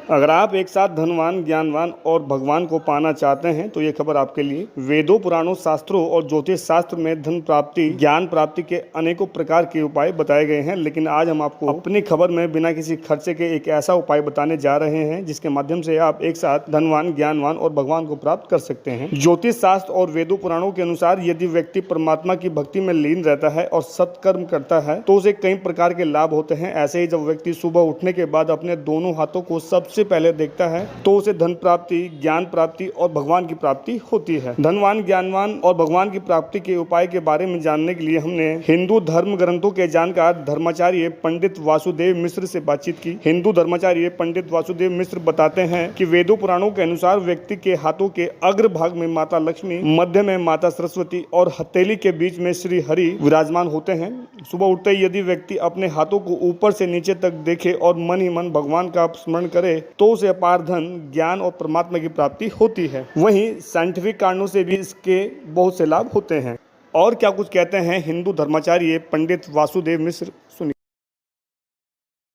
अगर आप एक साथ धनवान, ज्ञानवान और भगवान को पाना चाहते हैं तो ये खबर आपके लिए। वेदों, पुराणों, शास्त्रों और ज्योतिष शास्त्र में धन प्राप्ति, ज्ञान प्राप्ति के अनेकों प्रकार के उपाय बताए गए हैं, लेकिन आज हम आपको अपनी खबर में बिना किसी खर्चे के एक ऐसा उपाय बताने जा रहे हैं जिसके माध्यम से आप एक साथ धनवान, ज्ञानवान और भगवान को प्राप्त कर सकते हैं। ज्योतिष शास्त्र और वेदों पुराणों के अनुसार यदि व्यक्ति परमात्मा की भक्ति में लीन रहता है और सत्कर्म करता है तो उसे कई प्रकार के लाभ होते हैं। ऐसे ही जब व्यक्ति सुबह उठने के बाद अपने दोनों हाथों को सबसे पहले देखता है तो उसे धन प्राप्ति, ज्ञान प्राप्ति और भगवान की प्राप्ति होती है। धनवान, ज्ञानवान और भगवान की प्राप्ति के उपाय के बारे में जानने के लिए हमने हिंदू धर्म ग्रंथों के जानकार धर्माचार्य पंडित वासुदेव मिश्र से बातचीत की। हिंदू धर्माचार्य पंडित वासुदेव मिश्र बताते हैं कि वेदों पुराणों के अनुसार व्यक्ति के हाथों के अग्र भाग में माता लक्ष्मी, मध्य में माता सरस्वती और हथेली के बीच में श्री हरि विराजमान होते हैं। सुबह उठते ही यदि व्यक्ति अपने हाथों को ऊपर से नीचे तक देखे और मन ही मन भगवान का स्मरण करे तो उसे अपार धन, ज्ञान और परमात्मा की प्राप्ति होती है। वहीं साइंटिफिक कारणों से भी इसके बहुत से लाभ होते हैं। और क्या कुछ कहते हैं हिंदू धर्माचार्य पंडित वासुदेव मिश्र, सुनिए।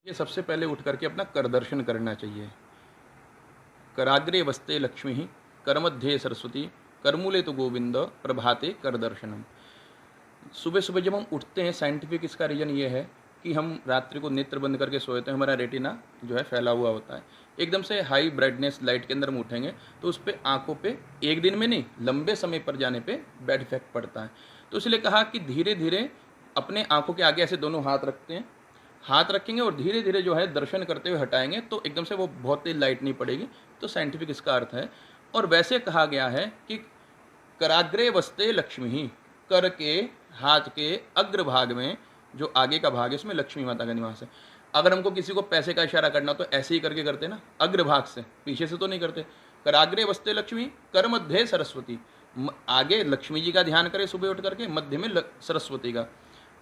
ये सबसे पहले उठ करके अपना कर दर्शन करना चाहिए। कराग्रे वस्ते लक्ष्मी, करमध्ये सरस्वती, करमूले तो गोविंद, प्रभाते कर दर्शनम। सुबह सुबह जब हम उठते हैं, साइंटिफिक इसका रीज़न ये है कि हम रात्रि को नेत्र बंद करके सोए तो हमारा रेटिना जो है फैला हुआ होता है। एकदम से हाई ब्राइटनेस लाइट के अंदर हम उठेंगे तो उस पर आँखों पे एक दिन में नहीं, लंबे समय पर जाने पे बैड इफेक्ट पड़ता है। तो इसलिए कहा कि धीरे धीरे अपने आँखों के आगे ऐसे दोनों हाथ रखते हैं, हाथ रखेंगे और धीरे धीरे जो है दर्शन करते हुए हटाएंगे तो एकदम से वो बहुत तेज लाइट नहीं पड़ेगी। तो साइंटिफिक इसका अर्थ है। और वैसे कहा गया है कि कराग्रे वस्ते लक्ष्मी, कर के हाथ के अग्रभाग में जो आगे का भाग है उसमें लक्ष्मी माता का निवास है। अगर हमको किसी को पैसे का इशारा करना तो ऐसे ही करके करते ना, अग्रभाग से, पीछे से तो नहीं करते। कराग्रे वस्ते लक्ष्मी, कर मध्य सरस्वती, आगे लक्ष्मी जी का ध्यान करें सुबह उठ करके, मध्य में सरस्वती का।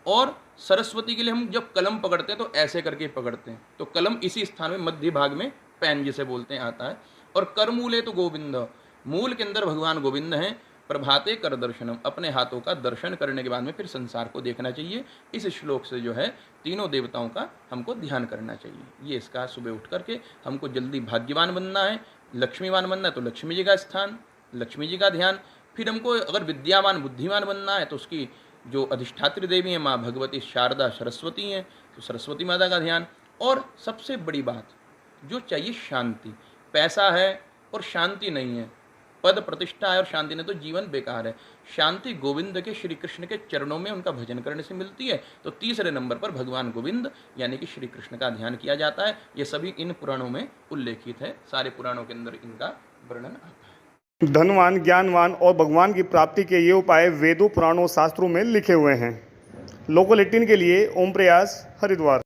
और सरस्वती के लिए हम जब कलम पकड़ते हैं तो ऐसे करके पकड़ते हैं, तो कलम इसी स्थान में मध्य भाग में पेन जिसे बोलते हैं आता है। और कर मूले तो गोविंद, मूल के अंदर भगवान गोविंद हैं। प्रभाते कर दर्शनम, अपने हाथों का दर्शन करने के बाद में फिर संसार को देखना चाहिए। इस श्लोक से जो है तीनों देवताओं का हमको ध्यान करना चाहिए। ये इसका सुबह उठ करके हमको जल्दी भाग्यवान बनना है, लक्ष्मीवान बनना है तो लक्ष्मी जी का स्थान, लक्ष्मी जी का ध्यान। फिर हमको अगर विद्यावान, बुद्धिमान बनना है तो उसकी जो अधिष्ठात्री देवी है माँ भगवती शारदा सरस्वती हैं तो सरस्वती माता का ध्यान। और सबसे बड़ी बात जो चाहिए, शांति। पैसा है और शांति नहीं है, पद प्रतिष्ठा है और शांति नहीं, तो जीवन बेकार है। शांति गोविंद के, श्री कृष्ण के चरणों में उनका भजन करने से मिलती है। तो तीसरे नंबर पर भगवान गोविंद यानी कि श्री कृष्ण का ध्यान किया जाता है। ये सभी इन पुराणों में उल्लेखित है, सारे पुराणों के अंदर इनका वर्णन आता है। धनवान, ज्ञानवान और भगवान की प्राप्ति के ये उपाय वेदों, पुराणों, शास्त्रों में लिखे हुए हैं। लोकल 18 के लिए ओम प्रयास, हरिद्वार।